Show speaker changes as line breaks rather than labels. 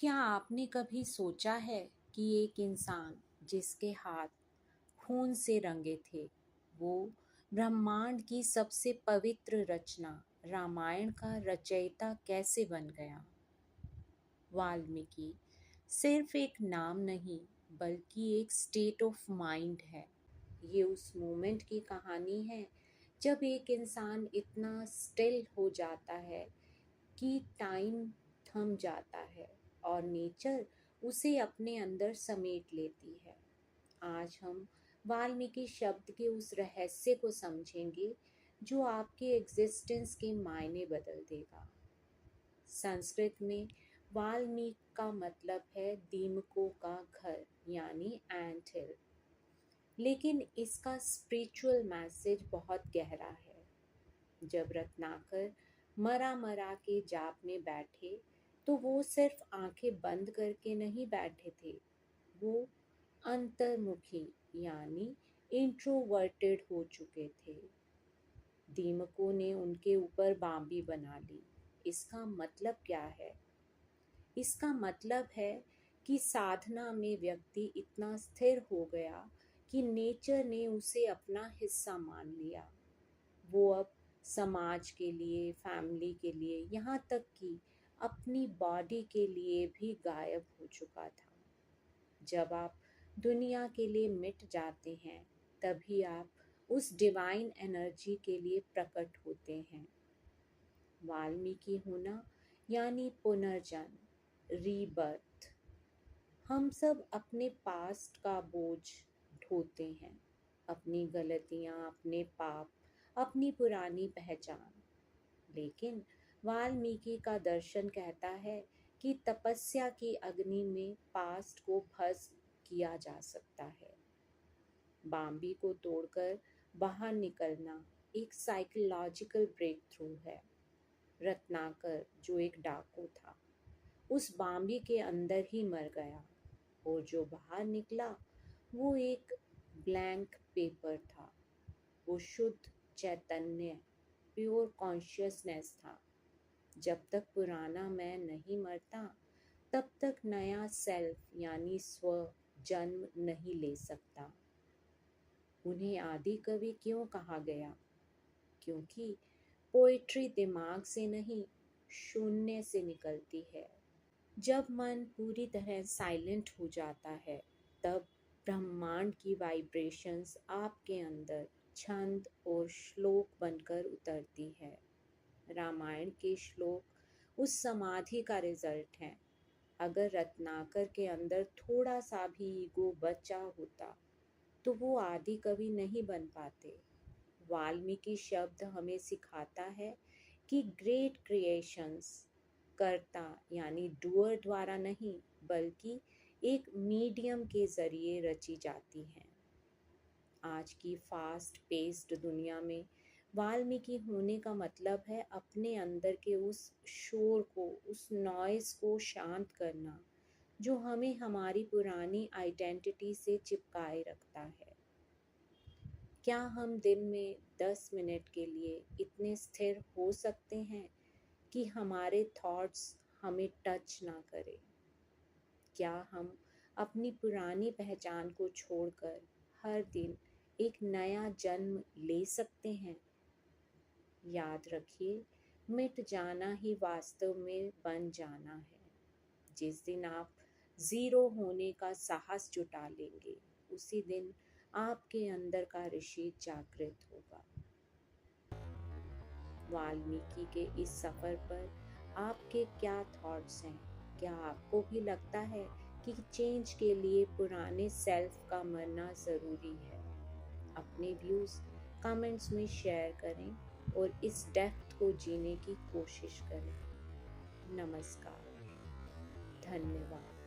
क्या आपने कभी सोचा है कि एक इंसान जिसके हाथ खून से रंगे थे, वो ब्रह्मांड की सबसे पवित्र रचना रामायण का रचयिता कैसे बन गया? वाल्मीकि सिर्फ एक नाम नहीं, बल्कि एक स्टेट ऑफ माइंड है। ये उस मोमेंट की कहानी है जब एक इंसान इतना स्टिल हो जाता है कि टाइम थम जाता है और नेचर उसे अपने अंदर समेट लेती है। आज हम वाल्मीकि शब्द के उस रहस्य को समझेंगे जो आपके एग्जिस्टेंस के मायने बदल देगा। संस्कृत में वाल्मीकि का मतलब है दीमकों का घर, यानी एंट हिल। लेकिन इसका स्पिरिचुअल मैसेज बहुत गहरा है। जब रत्नाकर मरा मरा के जाप में बैठे तो वो सिर्फ आंखें बंद करके नहीं बैठे थे, वो अंतर्मुखी यानी इंट्रोवर्टेड हो चुके थे। दीमकों ने उनके ऊपर बांबी बना ली। इसका मतलब क्या है? इसका मतलब है कि साधना में व्यक्ति इतना स्थिर हो गया कि नेचर ने उसे अपना हिस्सा मान लिया। वो अब समाज के लिए, फैमिली के लिए, यहाँ तक कि अपनी बॉडी के लिए भी गायब हो चुका था। जब आप दुनिया के लिए मिट जाते हैं, तभी आप उस डिवाइन एनर्जी के लिए प्रकट होते हैं। वाल्मीकि होना यानी पुनर्जन्म, रीबर्थ। हम सब अपने पास्ट का बोझ ढोते हैं, अपनी गलतियाँ, अपने पाप, अपनी पुरानी पहचान। लेकिन वाल्मीकि का दर्शन कहता है कि तपस्या की अग्नि में पास्ट को भस्म किया जा सकता है। बाम्बी को तोड़कर बाहर निकलना एक साइकोलॉजिकल ब्रेक थ्रू है। रत्नाकर, जो एक डाकू था, उस बाम्बी के अंदर ही मर गया, और जो बाहर निकला वो एक ब्लैंक पेपर था। वो शुद्ध चैतन्य, प्योर कॉन्शियसनेस था। जब तक पुराना मैं नहीं मरता, तब तक नया सेल्फ यानी स्व जन्म नहीं ले सकता। उन्हें आदि कवि क्यों कहा गया? क्योंकि पोएट्री दिमाग से नहीं, शून्य से निकलती है। जब मन पूरी तरह साइलेंट हो जाता है, तब ब्रह्मांड की वाइब्रेशंस आपके अंदर छंद और श्लोक बनकर उतरती है। रामायण के श्लोक उस समाधि का रिजल्ट हैं। अगर रत्नाकर के अंदर थोड़ा सा भी ईगो बचा होता, तो वो आदि कवि नहीं बन पाते। वाल्मीकि शब्द हमें सिखाता है कि ग्रेट क्रिएशंस कर्ता यानी डूअर द्वारा नहीं, बल्कि एक मीडियम के जरिए रची जाती हैं। आज की फास्ट पेस्ड दुनिया में वाल्मीकि होने का मतलब है अपने अंदर के उस शोर को, उस नॉइस को शांत करना जो हमें हमारी पुरानी आइडेंटिटी से चिपकाए रखता है। क्या हम दिन में 10 मिनट के लिए इतने स्थिर हो सकते हैं कि हमारे थॉट्स हमें टच ना करें? क्या हम अपनी पुरानी पहचान को छोड़कर हर दिन एक नया जन्म ले सकते हैं? याद रखिए, मिट जाना ही वास्तव में बन जाना है। जिस दिन आप ज़ीरो होने का साहस जुटा लेंगे, उसी दिन आपके अंदर का ऋषि जागृत होगा। वाल्मीकि के इस सफ़र पर आपके क्या थॉट्स हैं? क्या आपको भी लगता है कि चेंज के लिए पुराने सेल्फ का मरना ज़रूरी है? अपने व्यूज़ कमेंट्स में शेयर करें और इस डेप्थ को जीने की कोशिश करें। नमस्कार, धन्यवाद।